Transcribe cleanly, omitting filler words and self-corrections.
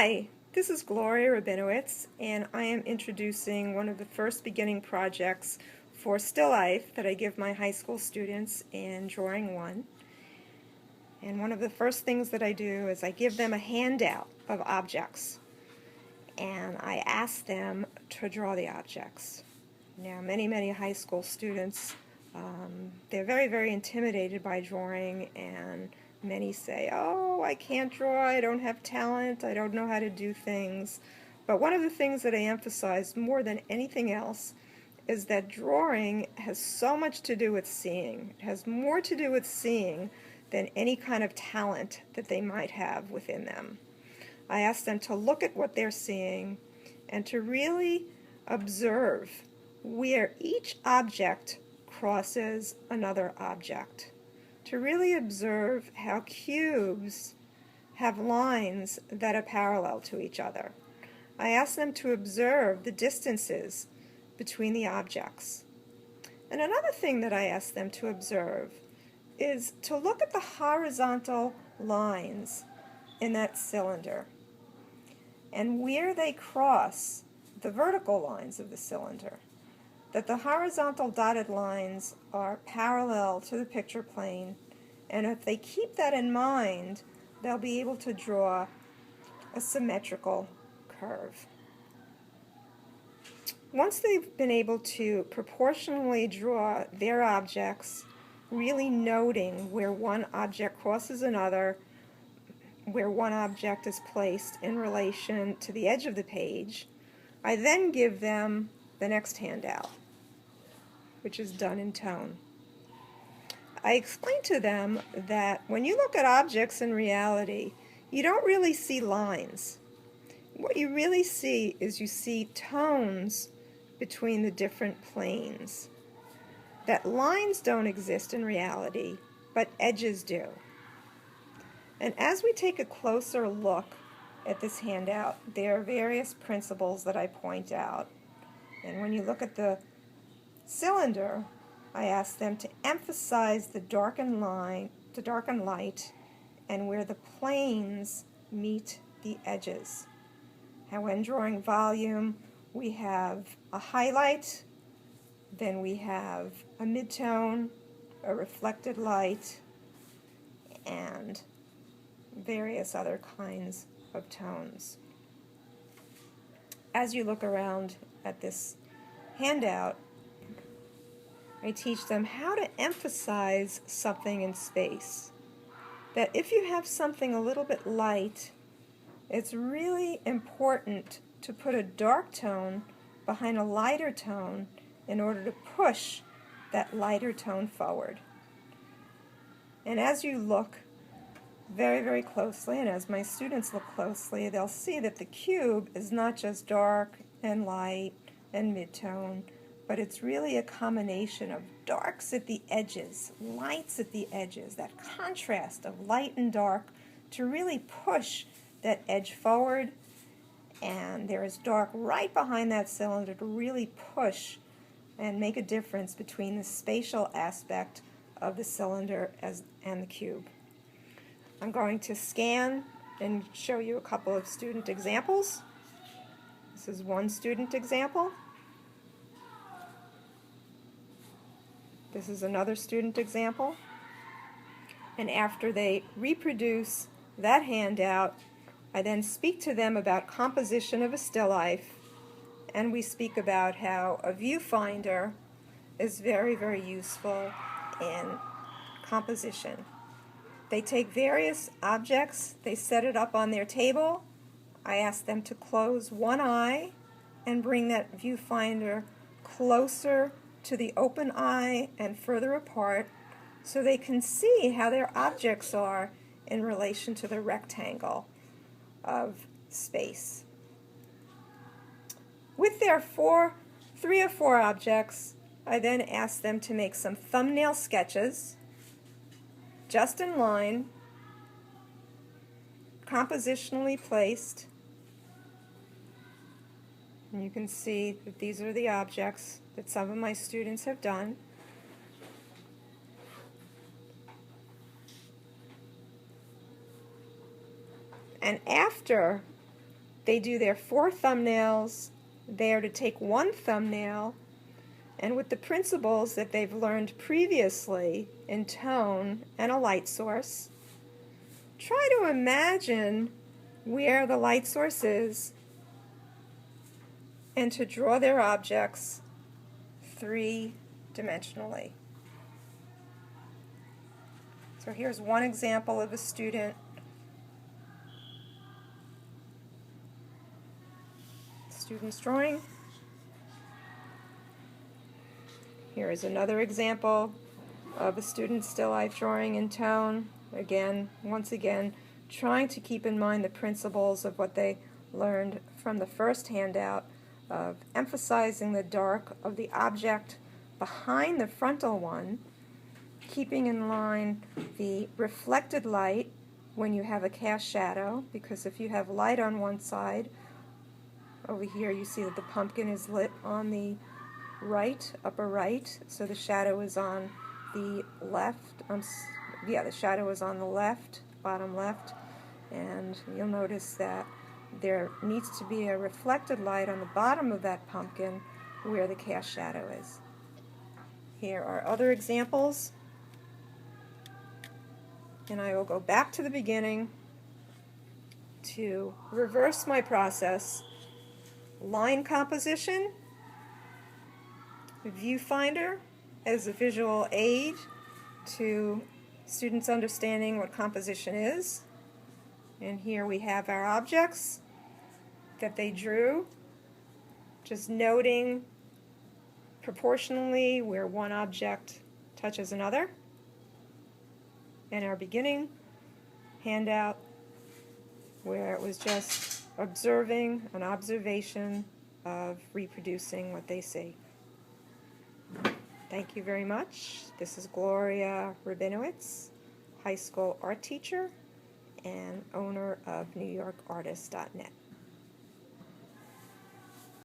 Hi, this is Gloria Rabinowitz, and I am introducing one of the first beginning projects for still life that I give my high school students in Drawing 1. And one of the first things that I do is I give them a handout of objects, and I ask them to draw the objects. Now, many high school students, they're very intimidated by drawing, and many say, oh, I can't draw, I don't have talent, I don't know how to do things. But one of the things that I emphasize more than anything else is that drawing has so much to do with seeing. It has more to do with seeing than any kind of talent that they might have within them. I ask them to look at what they're seeing and to really observe where each object crosses another object. To really observe how cubes have lines that are parallel to each other. I ask them to observe the distances between the objects. And another thing that I ask them to observe is to look at the horizontal lines in that cylinder and where they cross the vertical lines of the cylinder. That the horizontal dotted lines are parallel to the picture plane, and if they keep that in mind, they'll be able to draw a symmetrical curve. Once they've been able to proportionally draw their objects, really noting where one object crosses another, where one object is placed in relation to the edge of the page, I then give them the next handout, which is done in tone. I explain to them that when you look at objects in reality, you don't really see lines. What you really see is you see tones between the different planes. That lines don't exist in reality, but edges do. And as we take a closer look at this handout, there are various principles that I point out. And when you look at the cylinder, I ask them to emphasize the darkened light, and where the planes meet the edges. And when drawing volume, we have a highlight, then we have a midtone, a reflected light, and various other kinds of tones. As you look around at this handout, I teach them how to emphasize something in space. That if you have something a little bit light, it's really important to put a dark tone behind a lighter tone in order to push that lighter tone forward. And as you look very closely, and as my students look closely, they'll see that the cube is not just dark and light and midtone, but it's really a combination of darks at the edges, lights at the edges, that contrast of light and dark to really push that edge forward. And there is dark right behind that cylinder to really push and make a difference between the spatial aspect of the cylinder and the cube. I'm going to scan and show you a couple of student examples. This is one student example. This is another student example. And after they reproduce that handout, I then speak to them about composition of a still life, and we speak about how a viewfinder is very useful in composition. They take various objects, they set it up on their table. I ask them to close one eye and bring that viewfinder closer to the open eye and further apart so they can see how their objects are in relation to the rectangle of space. With their 3 or 4 objects, I then ask them to make some thumbnail sketches, just in line, compositionally placed. And you can see that these are the objects that some of my students have done. And after they do their 4 thumbnails. They are to take 1 thumbnail, and with the principles that they've learned previously in tone and a light source, try to imagine where the light source is and to draw their objects 3-dimensionally. So here's one example of a student's drawing. Here is another example of a student's still life drawing in tone. Again, once again, trying to keep in mind the principles of what they learned from the first handout of emphasizing the dark of the object behind the frontal one, keeping in line the reflected light when you have a cast shadow, because if you have light on one side, over here you see that the pumpkin is lit on the right, upper right, so the shadow is on the left. The shadow is on the left, bottom left, and you'll notice that there needs to be a reflected light on the bottom of that pumpkin where the cast shadow is. Here are other examples, and I will go back to the beginning to reverse my process. Line composition, viewfinder as a visual aid to students understanding what composition is. And here we have our objects that they drew, just noting proportionally where one object touches another. And our beginning handout, where it was just observing an observation of reproducing what they see. Thank you very much. This is Gloria Rabinowitz, high school art teacher and owner of NewYorkArtist.net.